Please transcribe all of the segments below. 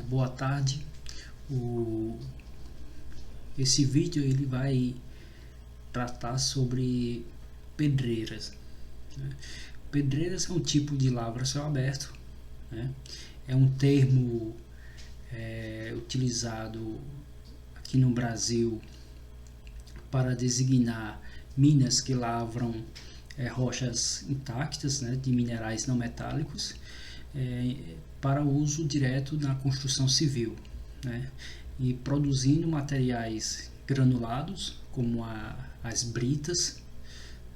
Boa tarde. O, esse vídeo ele vai tratar sobre pedreiras. Né? Pedreiras é um tipo de lavra a céu aberto. Né? É um termo utilizado aqui no Brasil para designar minas que lavram rochas intactas, né, de minerais não metálicos, para uso direto na construção civil, né, e produzindo materiais granulados como as britas,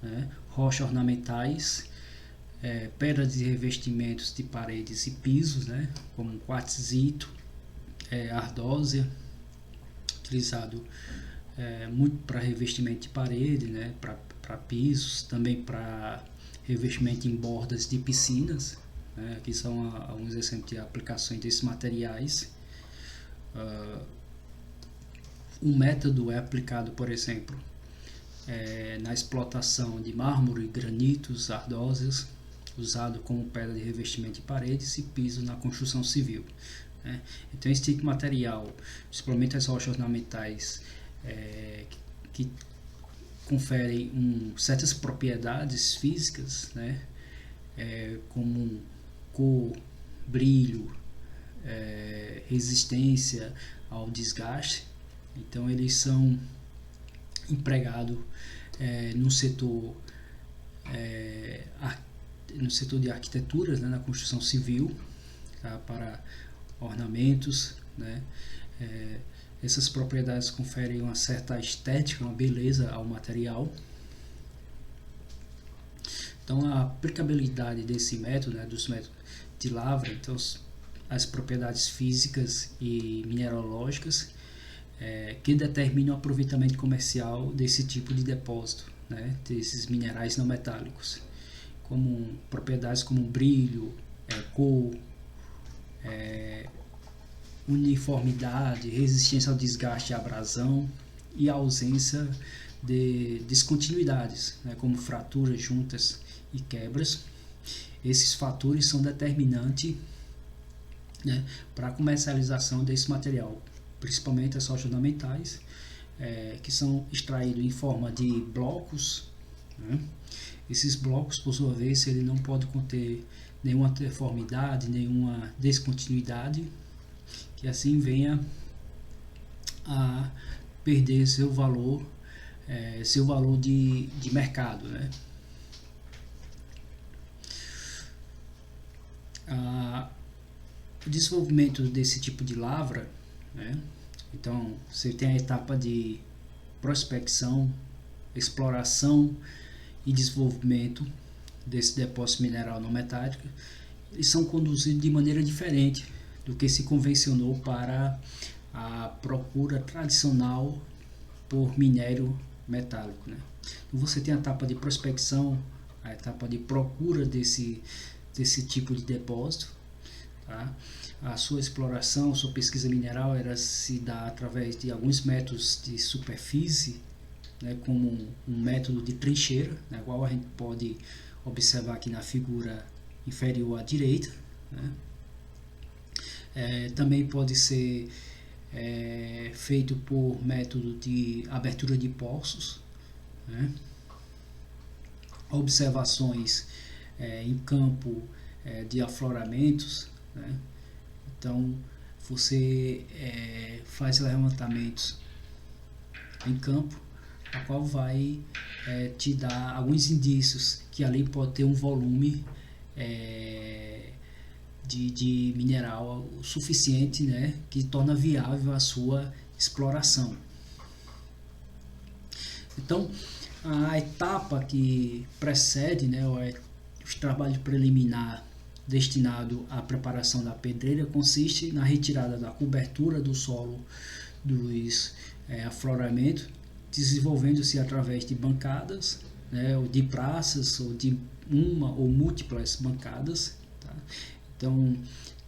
né, rochas ornamentais, pedras de revestimentos de paredes e pisos, né, como quartzito, ardósia, utilizado muito para revestimento de parede, né, para pisos, também para revestimento em bordas de piscinas. Né, aqui são alguns exemplos de aplicações desses materiais. Um método é aplicado, por exemplo, na explotação de mármore, granitos, ardósias, usado como pedra de revestimento de paredes e piso na construção civil. Né? Então, esse tipo de material, principalmente as rochas ornamentais, que conferem certas propriedades físicas, né? Como cor, brilho, resistência ao desgaste. Então, eles são empregados no setor de arquiteturas, né, na construção civil, tá, para ornamentos, né? Essas propriedades conferem uma certa estética, uma beleza ao material. Então, a aplicabilidade desse método, né, dos métodos de lavra, então as propriedades físicas e mineralógicas que determinam o aproveitamento comercial desse tipo de depósito, né, desses minerais não metálicos, como propriedades como brilho, cor, uniformidade, resistência ao desgaste e abrasão e ausência de descontinuidades, né, como fraturas, juntas e quebras. Esses fatores são determinantes, né, para a comercialização desse material, principalmente as rochas ornamentais, que são extraídos em forma de blocos. Né? Esses blocos, por sua vez, ele não pode conter nenhuma deformidade, nenhuma descontinuidade, que assim venha a perder seu valor de mercado. Né? O desenvolvimento desse tipo de lavra, né? Então você tem a etapa de prospecção, exploração e desenvolvimento desse depósito mineral não metálico. Eles são conduzidos de maneira diferente do que se convencionou para a procura tradicional por minério metálico. Né? Então você tem a etapa de prospecção, a etapa de procura desse tipo de depósito. Tá? A sua exploração, a sua pesquisa mineral, ela se dá através de alguns métodos de superfície, né, como um método de trincheira, né, igual a gente pode observar aqui na figura inferior à direita. Né? Também pode ser feito por método de abertura de poços, né? Observações em campo de afloramentos. Né? Então você faz levantamentos em campo, a qual vai te dar alguns indícios que ali pode ter um volume de mineral suficiente, né, que torna viável a sua exploração. Então, a etapa que precede, né, o trabalho preliminar destinado à preparação da pedreira consiste na retirada da cobertura do solo dos afloramentos, desenvolvendo-se através de bancadas, né, ou de praças, ou de uma ou múltiplas bancadas. Tá? Então,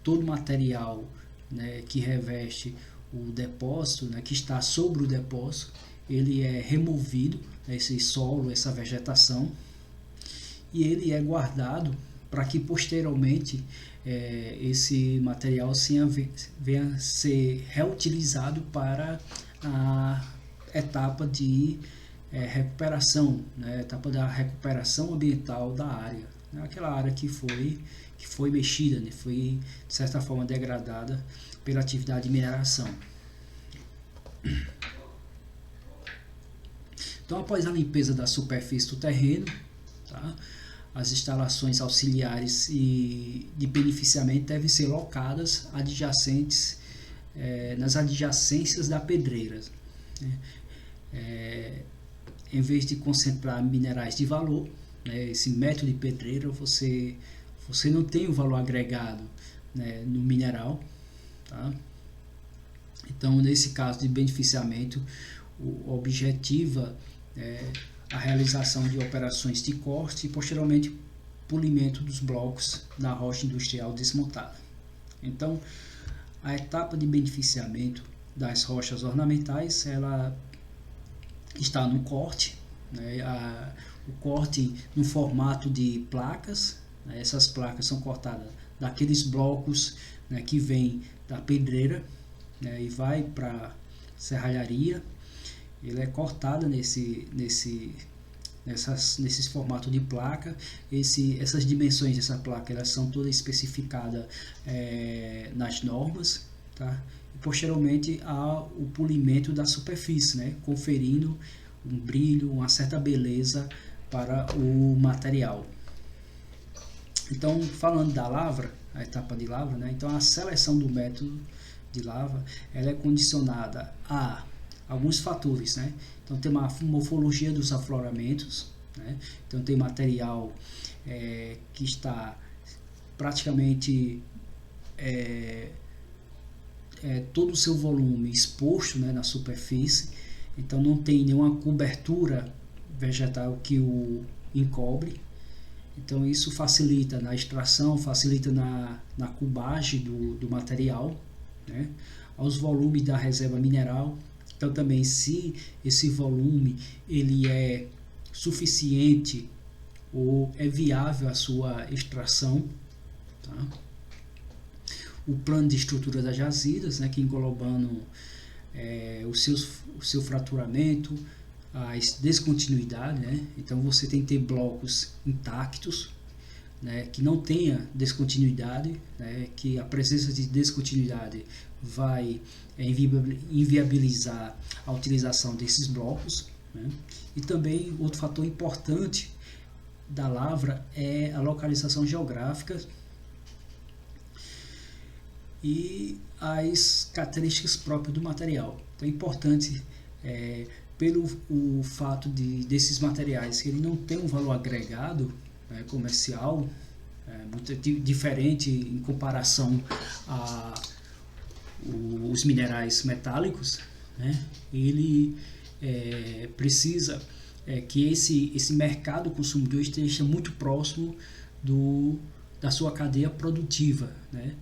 todo material, né, que reveste o depósito, né, que está sobre o depósito, ele é removido, né, esse solo, essa vegetação, e ele é guardado para que posteriormente esse material venha a ser reutilizado para a etapa de recuperação, né, etapa da recuperação ambiental da área, né, aquela área que foi mexida, né, foi de certa forma degradada pela atividade de mineração. Então, após a limpeza da superfície do terreno, tá, as instalações auxiliares e de beneficiamento devem ser locadas adjacentes, nas adjacências da pedreira, né. Em vez de concentrar minerais de valor, né, esse método de pedreira, você não tem o valor agregado, né, no mineral, tá? Então, nesse caso de beneficiamento, o objetivo é a realização de operações de corte e posteriormente polimento dos blocos da rocha industrial desmontada. Então, a etapa de beneficiamento das rochas ornamentais, ela está no corte, né, o corte no formato de placas, né, essas placas são cortadas daqueles blocos, né, que vem da pedreira, né, e vai para serralharia. Ele é cortada nesses formatos de placa. Essas dimensões dessa placa, elas são todas especificadas nas normas, tá? E posteriormente há o polimento da superfície, né, conferindo um brilho, uma certa beleza para o material. Então, falando da lavra, a etapa de lavra, né, então a seleção do método de lavra, ela é condicionada a alguns fatores, né? Então tem uma morfologia dos afloramentos, né? Então tem material que está praticamente todo o seu volume exposto, né, na superfície, então não tem nenhuma cobertura vegetal que o encobre. Então isso facilita na extração, facilita na cubagem do material, né, aos volumes da reserva mineral. Então também, se esse volume ele é suficiente ou é viável a sua extração, tá? O plano de estrutura das jazidas, né, que englobando o seu fraturamento, as descontinuidades, né? Então você tem que ter blocos intactos, né, que não tenha descontinuidade, né, que a presença de descontinuidade vai inviabilizar a utilização desses blocos, né? E também outro fator importante da lavra é a localização geográfica e as características próprias do material. Então é importante, pelo o fato desses materiais que ele não tem um valor agregado, né, comercial, muito diferente em comparação a os minerais metálicos, né, ele precisa que esse mercado consumidor esteja muito próximo da sua cadeia produtiva, né,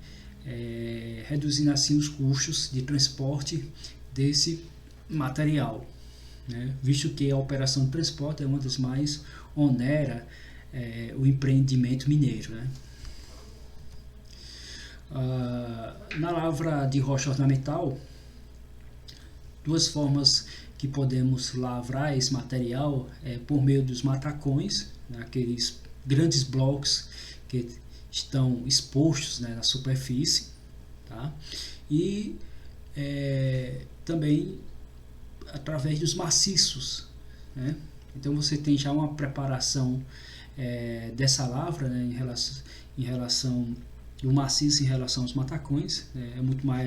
reduzindo assim os custos de transporte desse material, né, visto que a operação de transporte é uma das mais onera o empreendimento mineiro, né. Na lavra de rocha ornamental, duas formas que podemos lavrar esse material por meio dos matacões, né, aqueles grandes blocos que estão expostos, né, na superfície, tá? E também através dos maciços, né? Então você tem já uma preparação dessa lavra, né, em relação o maciço em relação aos matacões, é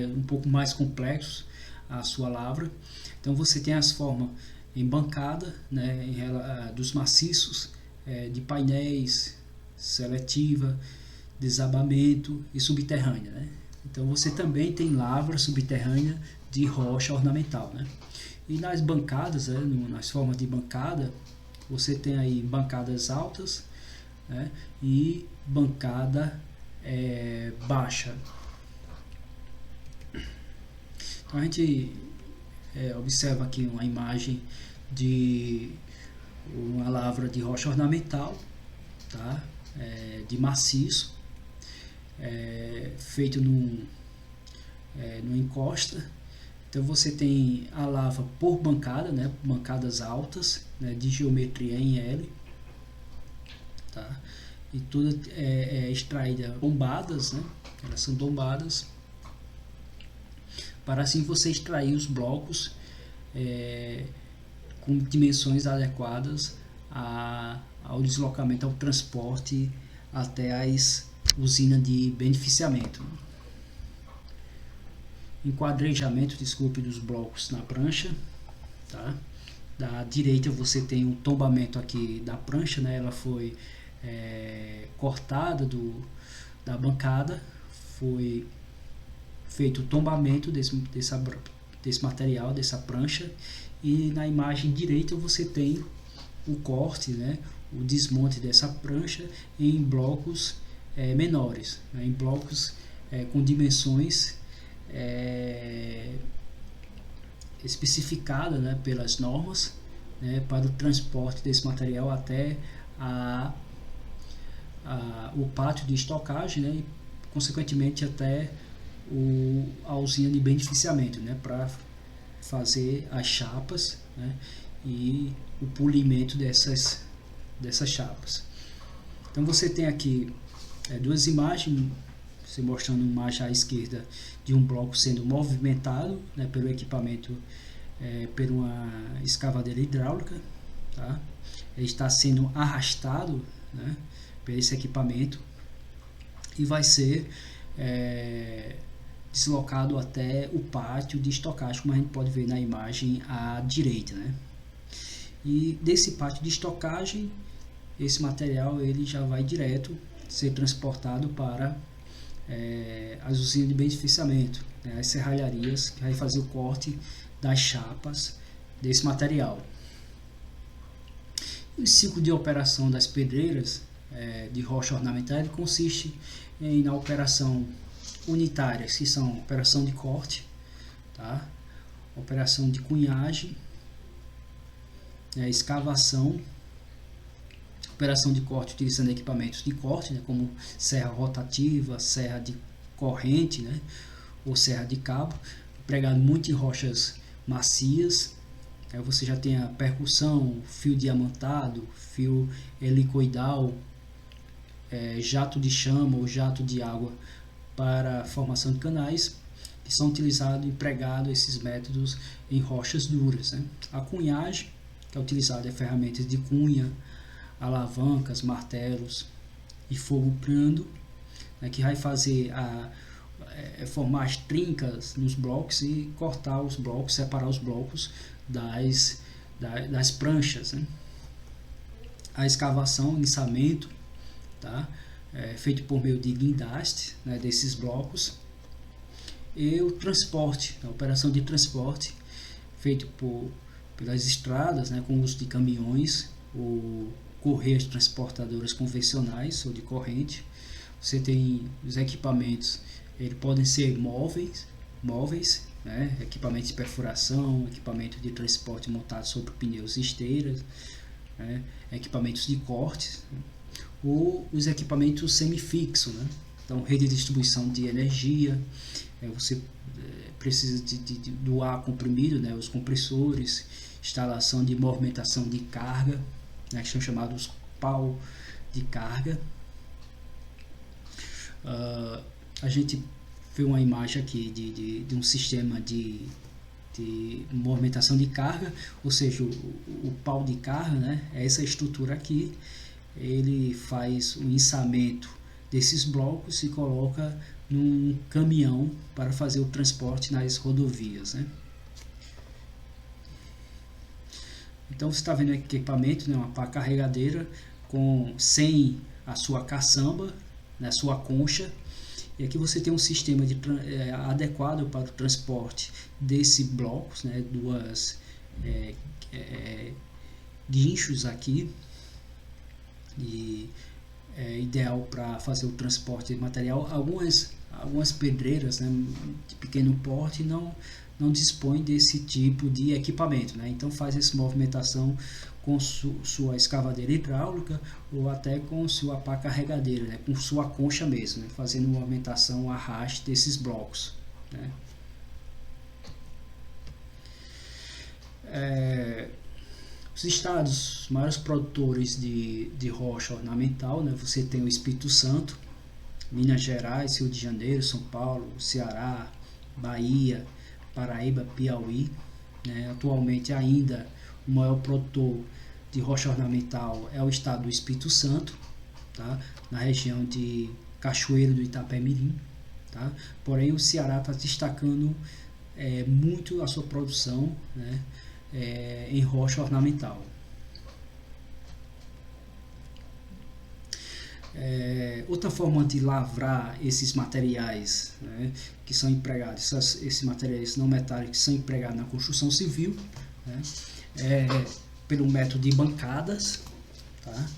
um pouco mais complexo a sua lavra. Então você tem as formas em bancada, né, dos maciços, de painéis, seletiva, desabamento e subterrânea, né? Então você também tem lavra subterrânea de rocha ornamental, né? E nas bancadas, né, nas formas de bancada, você tem aí bancadas altas, né, e bancada baixa. Então a gente observa aqui uma imagem de uma lavra de rocha ornamental, tá? De maciço. feito numa encosta. Então você tem a lava por bancada, né, bancadas altas, né, de geometria em L, tá? E tudo é extraída bombadas, né? Elas são bombadas para assim você extrair os blocos com dimensões adequadas ao deslocamento, ao transporte até as usinas de beneficiamento. Enquadrejamento, desculpe, dos blocos na prancha, tá? Da direita você tem um tombamento aqui da prancha, né? Ela foi cortada da bancada, foi feito o tombamento desse material, dessa prancha, e na imagem direita você tem o corte, né? O desmonte dessa prancha em blocos menores, né? Em blocos com dimensões especificada, né, pelas normas, né, para o transporte desse material até o pátio de estocagem, né, e consequentemente até a usina de beneficiamento, né, para fazer as chapas, né, e o polimento dessas chapas. Então você tem aqui duas imagens, você mostrando uma imagem à esquerda de um bloco sendo movimentado, né, pelo equipamento, por uma escavadeira hidráulica, tá? Ele está sendo arrastado, né, por esse equipamento e vai ser deslocado até o pátio de estocagem, como a gente pode ver na imagem à direita, né? E desse pátio de estocagem, esse material ele já vai direto ser transportado para as usinas de beneficiamento, né, as serralharias, que vai fazer o corte das chapas desse material. O ciclo de operação das pedreiras de rocha ornamental ele consiste na operação unitária, que são operação de corte, tá? Operação de cunhagem, escavação, operação de corte utilizando equipamentos de corte, né, como serra rotativa, serra de corrente, né, ou serra de cabo, empregado muito em rochas macias. Aí você já tem a percussão, fio diamantado, fio helicoidal, jato de chama ou jato de água para a formação de canais, que são utilizados, empregados esses métodos em rochas duras, né. A cunhagem, que é utilizada em ferramentas de cunha, alavancas, martelos e fogo prando, né, que vai fazer formar as trincas nos blocos e cortar os blocos, separar os blocos das pranchas, né. A escavação, içamento, tá, feito por meio de guindaste, né, desses blocos, e o transporte, a operação de transporte feito pelas estradas, né, com o uso de caminhões ou correias transportadoras convencionais ou de corrente. Você tem os equipamentos, eles podem ser móveis, né, equipamentos de perfuração, equipamento de transporte montado sobre pneus e esteiras, né, equipamentos de cortes, né, ou os equipamentos semifixos, né. Então, rede de distribuição de energia, você precisa do ar comprimido, né, os compressores, instalação de movimentação de carga, né, que são chamados pau de carga. A gente vê uma imagem aqui de um sistema de movimentação de carga, ou seja, o pau de carga, né, é essa estrutura aqui. Ele faz o içamento desses blocos e coloca num caminhão para fazer o transporte nas rodovias, né. Então você está vendo o equipamento, né, uma pá carregadeira sem a sua caçamba, né, a sua concha. E aqui você tem um sistema adequado para o transporte desse blocos, né, duas guinchos aqui, e é ideal para fazer o transporte de material. Algumas pedreiras, né, de pequeno porte não dispõem desse tipo de equipamento, né, então faz essa movimentação com sua escavadeira hidráulica ou até com sua pá carregadeira, né, com sua concha mesmo, né, fazendo movimentação, arraste desses blocos, né. Os estados maiores produtores de rocha ornamental, né, você tem o Espírito Santo, Minas Gerais, Rio de Janeiro, São Paulo, Ceará, Bahia, Paraíba, Piauí, né. Atualmente ainda o maior produtor de rocha ornamental é o estado do Espírito Santo, tá? Na região de Cachoeiro do Itapemirim, tá? Porém o Ceará está destacando muito a sua produção, né, em rocha ornamental. Outra forma de lavrar esses materiais, né, que são empregados, esses materiais não metálicos que são empregados na construção civil, né, pelo método de bancadas, tá?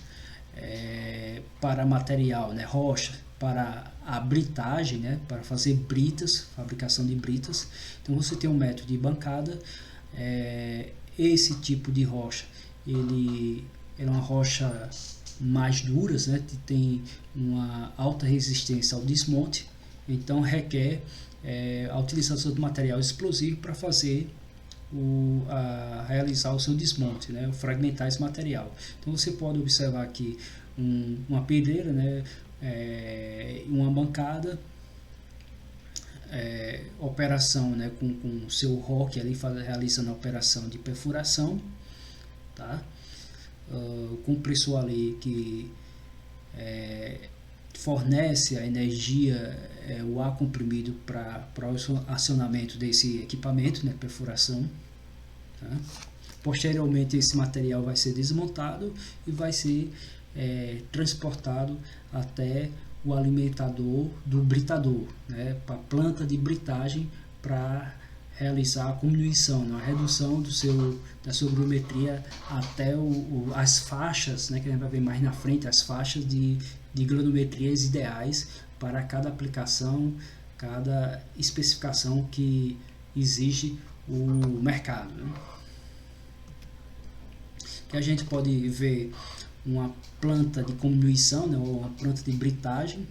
Para material, né, rocha, para a britagem, né, para fazer britas, fabricação de britas. Então você tem um método de bancada. Esse tipo de rocha, ele é uma rocha mais duras, né, que tem uma alta resistência ao desmonte, então requer a utilização de material explosivo para fazer realizar o seu desmonte, né, fragmentar esse material. Então você pode observar aqui uma pedreira, né, uma bancada, operação, né, com o seu roque ali realizando a operação de perfuração, tá? Compressor ali que fornece a energia, o ar comprimido para o acionamento desse equipamento, né, perfuração, tá? Posteriormente esse material vai ser desmontado e vai ser transportado até o alimentador do britador, né, para a planta de britagem, para realizar a comminuição, né, a redução da sua granulometria até as faixas, né, que a gente vai ver mais na frente, as faixas de granulometrias ideais para cada aplicação, cada especificação que exige o mercado, né. Que a gente pode ver uma planta de comminuição, né, ou uma planta de britagem.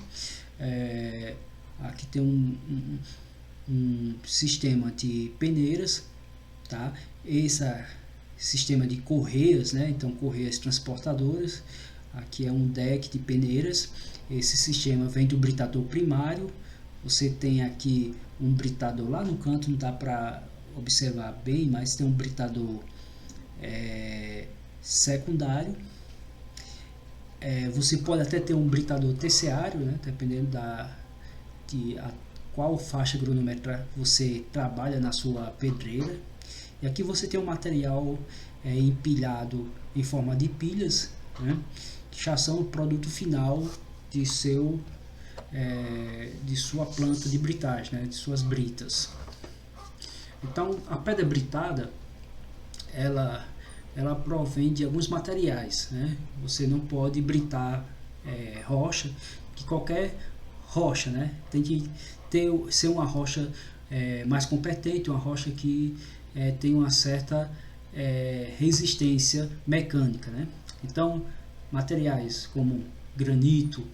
Aqui tem um sistema de peneiras, tá? Esse sistema de correias, né? Então correias transportadoras. Aqui é um deck de peneiras. Esse sistema vem do britador primário. Você tem aqui um britador lá no canto, não dá para observar bem, mas tem um britador secundário. Você pode até ter um britador terciário, né, dependendo de qual faixa granulométrica você trabalha na sua pedreira. E aqui você tem um material empilhado em forma de pilhas, né, que já são o produto final de sua planta de britagem, né, de suas britas. Então a pedra britada, ela provém de alguns materiais, né? Você não pode britar rocha, que qualquer rocha, né, tem que ser uma rocha mais competente, uma rocha que tem uma certa resistência mecânica, né? Então materiais como granito,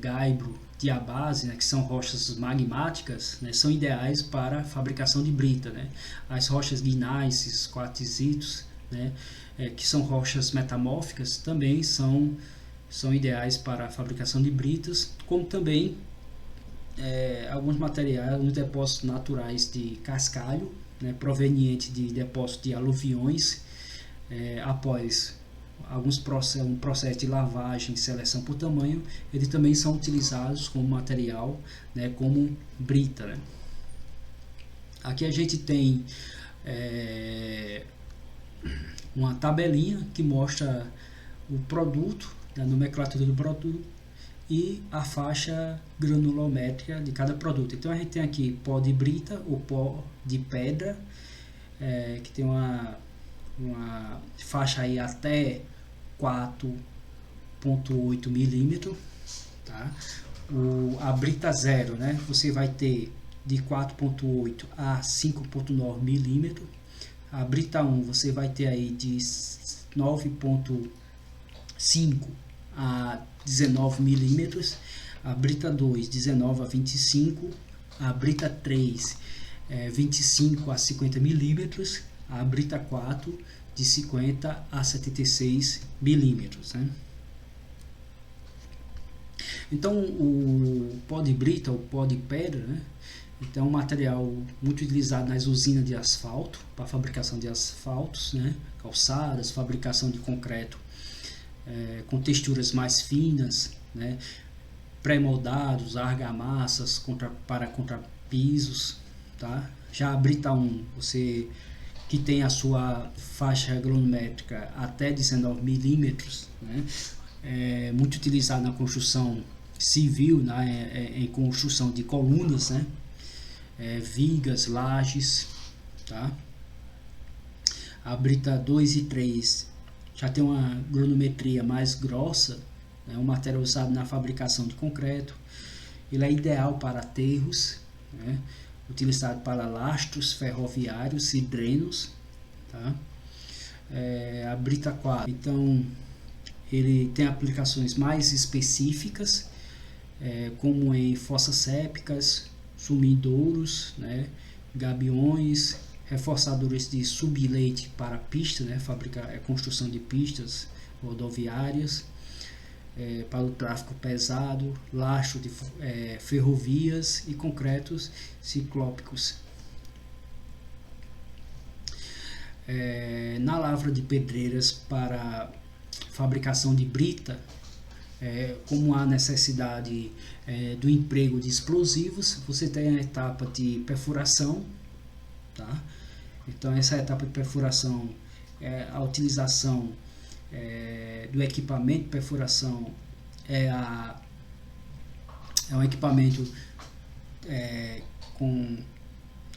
gaibro, diabase, né, que são rochas magmáticas, né, são ideais para a fabricação de brita, né? As rochas gneiss, quartzitos, né, que são rochas metamórficas, também são ideais para a fabricação de britas, como também alguns materiais, alguns depósitos naturais de cascalho, né, proveniente de depósitos de aluviões, após um processo de lavagem e seleção por tamanho, eles também são utilizados como material, né, como brita, né. Aqui a gente tem uma tabelinha que mostra o produto, a nomenclatura do produto e a faixa granulométrica de cada produto. Então a gente tem aqui pó de brita, o pó de pedra, que tem uma faixa aí até 4,8 milímetros, tá? A brita zero, né, você vai ter de 4,8 a 5,9 milímetros. A brita 1 você vai ter aí de 9,5 a 19 milímetros, a brita 2 19 a 25, a brita 3 25 a 50 milímetros, a brita 4 de 50 a 76 milímetros, né? Então o pó de brita, o pó de pedra, né? Então é um material muito utilizado nas usinas de asfalto, para fabricação de asfaltos, né? Calçadas, fabricação de concreto com texturas mais finas, né? Pré-moldados, argamassas para contrapisos, tá? Já a brita 1, você que tem a sua faixa granulométrica até 19 milímetros, né? É muito utilizado na construção civil, né? Em construção de colunas, né? Vigas, lajes, tá? A brita 2 e 3 já tem uma granulometria mais grossa, é um material usado na fabricação de concreto. Ele é ideal para aterros, né? Utilizado para lastros ferroviários e drenos, tá? A brita 4, então ele tem aplicações mais específicas, como em fossas sépticas, sumidouros, né? Gabiões, reforçadores de subleite para pista, né? Construção de pistas rodoviárias, para o tráfego pesado, lastro de ferrovias e concretos ciclópicos. Na lavra de pedreiras para fabricação de brita, como há necessidade do emprego de explosivos, você tem a etapa de perfuração, tá? Então essa etapa de perfuração é a utilização do equipamento de perfuração, é um equipamento com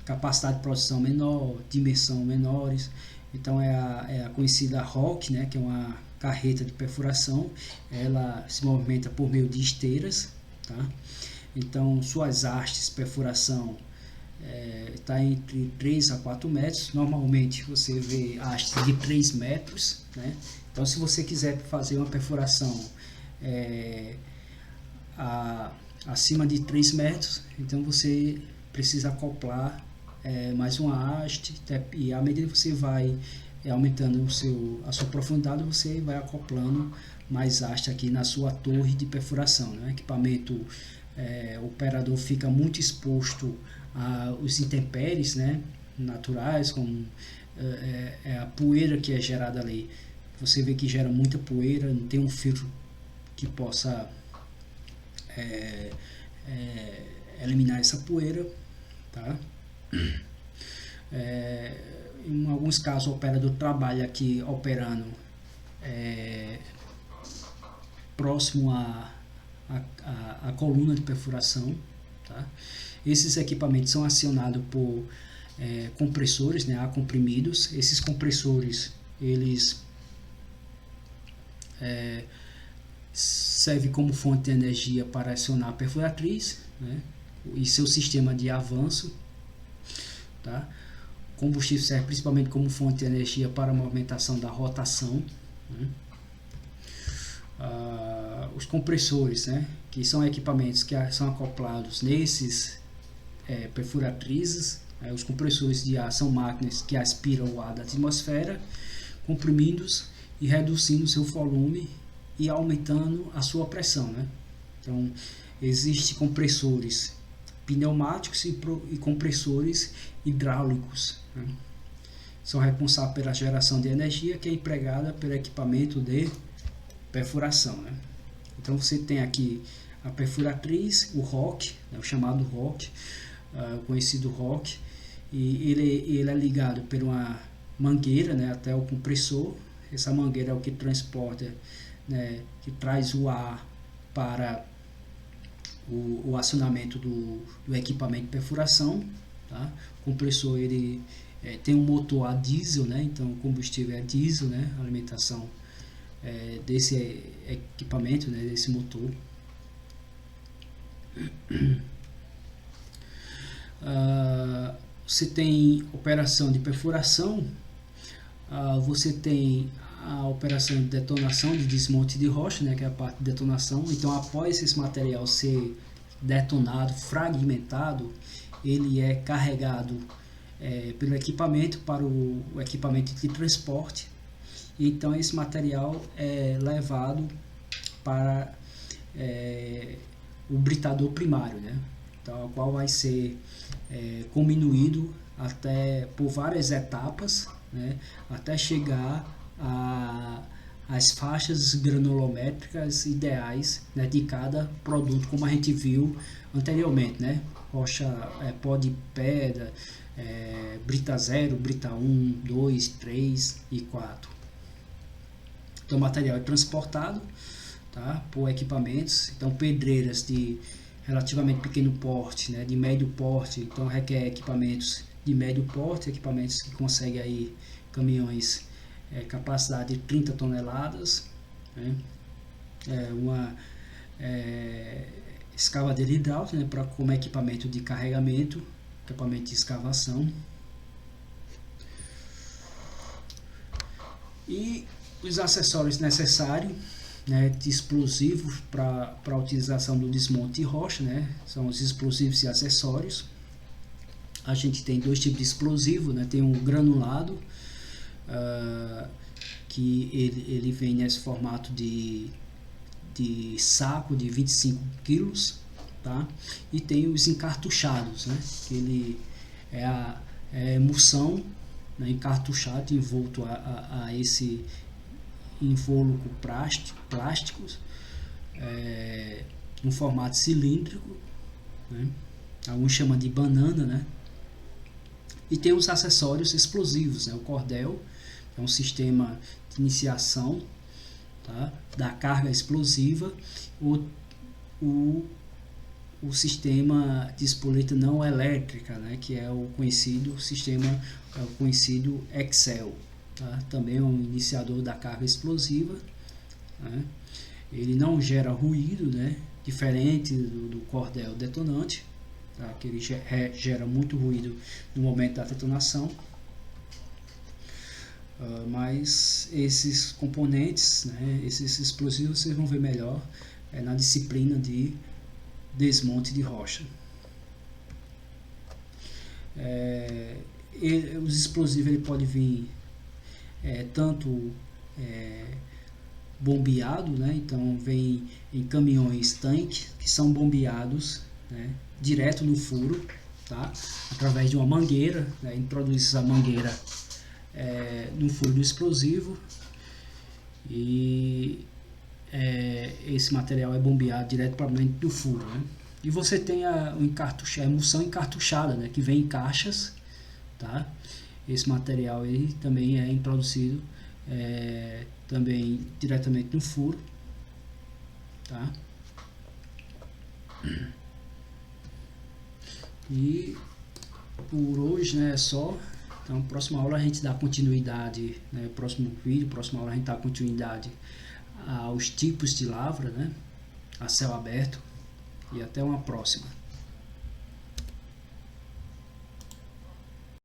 capacidade de produção menor, dimensão menores. Então é a conhecida ROC, né, que é uma carreta de perfuração. Ela se movimenta por meio de esteiras, tá? Então suas hastes de perfuração está entre 3 a 4 metros. Normalmente você vê hastes de 3 metros, né? Então se você quiser fazer uma perfuração acima de 3 metros, então você precisa acoplar mais uma haste, e à medida que você vai aumentando a sua profundidade, você vai acoplando mais haste aqui na sua torre de perfuração, né? O equipamento, o operador fica muito exposto aos intempéries, né, naturais, como a poeira que é gerada ali. Você vê que gera muita poeira, não tem um filtro que possa eliminar essa poeira, tá? Em alguns casos o operador trabalha aqui operando próximo à coluna de perfuração, tá? Esses equipamentos são acionados por compressores, né, a comprimidos. Esses compressores, eles servem como fonte de energia para acionar a perfuratriz, né, e seu sistema de avanço, tá? O combustível serve principalmente como fonte de energia para a movimentação da rotação, né? Os compressores, né, que são equipamentos que são acoplados nesses perfuratrizes. Os compressores de ar são máquinas que aspiram o ar da atmosfera, comprimindo-os e reduzindo seu volume e aumentando a sua pressão, né? Então existem compressores pneumáticos e compressores hidráulicos, né? São responsáveis pela geração de energia que é empregada pelo equipamento de perfuração, né? Então você tem aqui a perfuratriz, o ROC, né, o chamado ROC, conhecido ROC, e ele é ligado por uma mangueira, né, até o compressor. Essa mangueira é o que transporta, né, que traz o ar para o acionamento do equipamento de perfuração, tá? O compressor ele tem um motor a diesel, né, então o combustível é diesel, né, a alimentação desse equipamento, né, desse motor. Você tem operação de perfuração, Você tem a operação de detonação, de desmonte de rocha, né, que é a parte de detonação. Então, após esse material ser detonado, fragmentado, ele é carregado pelo equipamento para o equipamento de transporte. E então esse material é levado para o britador primário, né? Então, o qual vai ser diminuído por várias etapas, né? Até chegar às faixas granulométricas ideais, né, de cada produto, como a gente viu anteriormente, né? Rocha, pó de pedra, brita 0, brita 1, 2, 3 e 4. Então o material é transportado, tá, por equipamentos. Então pedreiras de relativamente pequeno porte, né, de médio porte, então requer equipamentos de médio porte, equipamentos que conseguem aí caminhões capacidade de 30 toneladas, né, uma escavadeira hidráulica, né, como equipamento de carregamento, equipamento de escavação. E os acessórios necessários, né, de explosivos para a utilização do desmonte de rocha, né, são os explosivos e acessórios. A gente tem dois tipos de explosivo, né, tem um granulado, que ele vem nesse formato de saco de 25 quilos, tá? E tem os encartuchados, né, que ele é a emulsão, né, encartuchado, envolto a esse invólucro plásticos, um formato cilíndrico, né? Alguns chamam de banana, né? E tem os acessórios explosivos, né? O cordel é um sistema de iniciação, tá, da carga explosiva, o sistema de espoleta não elétrica, né, que é o conhecido sistema, Excel, tá? Também é um iniciador da carga explosiva, né? Ele não gera ruído, né, diferente do cordel detonante, tá? Que ele gera muito ruído no momento da detonação. Mas esses componentes, né, esses explosivos, vocês vão ver melhor na disciplina de desmonte de rocha. Os explosivos ele pode vir tanto bombeado, né? Então vem em caminhões tanque que são bombeados, né, direto no furo, tá? Através de uma mangueira, né? Introduz a mangueira no furo do explosivo e esse material é bombeado direto para dentro do furo, né? E você tem a emulsão encartuchada, né, que vem em caixas, tá? Esse material aí também é introduzido também diretamente no furo, tá? E por hoje, né, é só. Então, próxima aula a gente dá continuidade, né, próxima aula a gente dá continuidade aos tipos de lavra, né, a céu aberto, e até uma próxima.